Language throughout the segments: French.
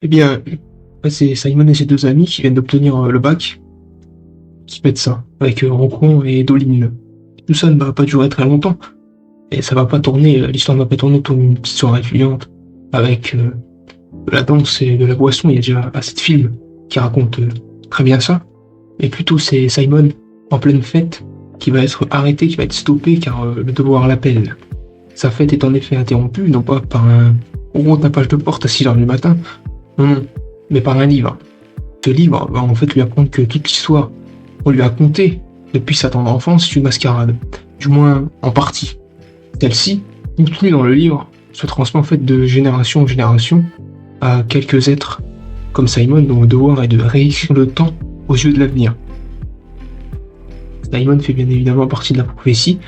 Eh bien, c'est Simon et ses deux amis qui viennent d'obtenir le bac, qui mettent ça, avec Rocco et Doline. Tout ça ne va pas durer très longtemps, et ça va pas tourner, l'histoire ne va pas tourner autour d'une petite soirée étudiante, avec de la danse et de la boisson. Il y a déjà assez de films qui racontent très bien ça. Mais plutôt c'est Simon, en pleine fête, qui va être arrêté, qui va être stoppé, car le devoir l'appelle. Sa fête est en effet interrompue, non pas par un gros tapage de porte à 6 h du matin, non, mais par un livre. Ce livre va en fait lui apprendre que toute l'histoire qu'on lui a contée depuis sa tendre enfance est une mascarade, du moins en partie. Celle-ci, contenue dans le livre, se transmet en fait de génération en génération à quelques êtres comme Simon, dont le devoir est de réécrire le temps aux yeux de l'avenir. Simon fait bien évidemment partie de la prophétie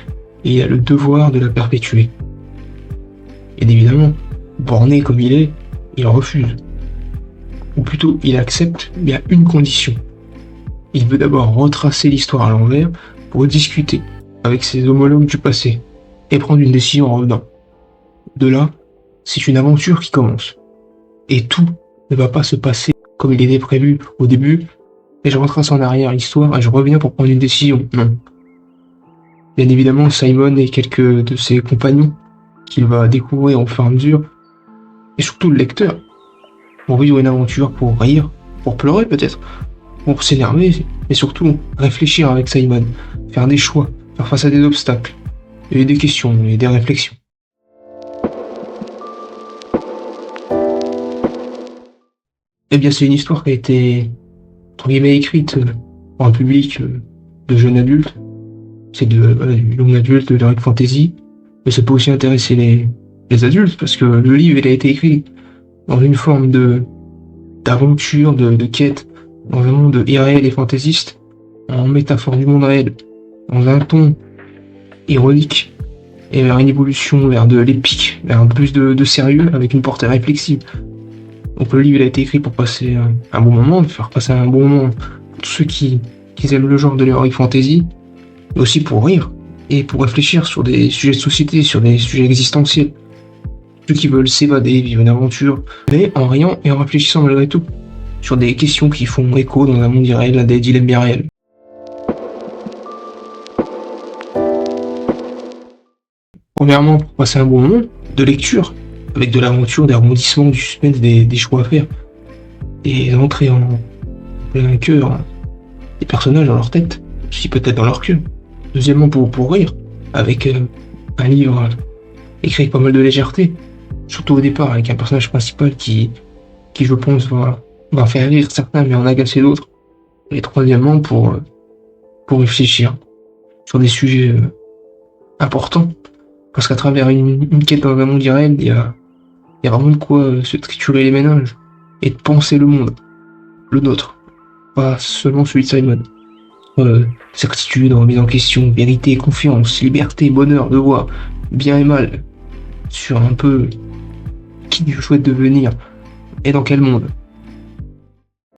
et il a le devoir de la perpétuer. Et évidemment, borné comme il est, il refuse. Ou plutôt, il accepte, mais à une condition. Il veut d'abord retracer l'histoire à l'envers pour discuter avec ses homologues du passé et prendre une décision en revenant. De là, c'est une aventure qui commence. Et tout ne va pas se passer comme il était prévu au début, et je retrace en arrière l'histoire et je reviens pour prendre une décision. Non. Bien évidemment, Simon et quelques de ses compagnons qu'il va découvrir au fur et à mesure, et surtout le lecteur, vont vivre une aventure pour rire, pour pleurer peut-être, pour s'énerver, mais surtout réfléchir avec Simon, faire des choix, faire face à des obstacles, et des questions et des réflexions. Eh bien, c'est une histoire qui a été, entre guillemets, écrite pour un public de jeunes adultes. C'est du young adulte, de l'heroic fantasy, mais ça peut aussi intéresser les adultes, parce que le livre, il a été écrit dans une forme d'aventure, de quête, dans un monde irréel et fantaisiste, en métaphore du monde réel, dans un ton ironique, et vers une évolution vers de l'épique, vers un peu plus de sérieux, avec une portée réflexive. Donc le livre, il a été écrit pour passer un bon moment, faire passer un bon moment pour tous ceux qui aiment le genre de l'heroic fantasy, mais aussi pour rire, et pour réfléchir sur des sujets de société, sur des sujets existentiels. Ceux qui veulent s'évader, vivre une aventure, mais en riant et en réfléchissant malgré tout, sur des questions qui font écho dans un monde irréel, à des dilemmes bien réels. Premièrement, pour passer un bon moment de lecture, avec de l'aventure, des rebondissements, du suspense, des choix à faire, et entrer en plein cœur des personnages dans leur tête, aussi peut-être dans leur cœur. Deuxièmement, pour rire, avec un livre écrit avec pas mal de légèreté, surtout au départ, avec un personnage principal qui je pense, va faire rire certains, mais en agacer d'autres. Et troisièmement, pour réfléchir sur des sujets importants, parce qu'à travers une quête dans un monde irréel, il y a vraiment de quoi se triturer les méninges et de penser le monde, le nôtre, pas seulement celui de Simon. Certitude, remise en question, vérité, confiance, liberté, bonheur, devoir, bien et mal, sur un peu qui je souhaite devenir et dans quel monde.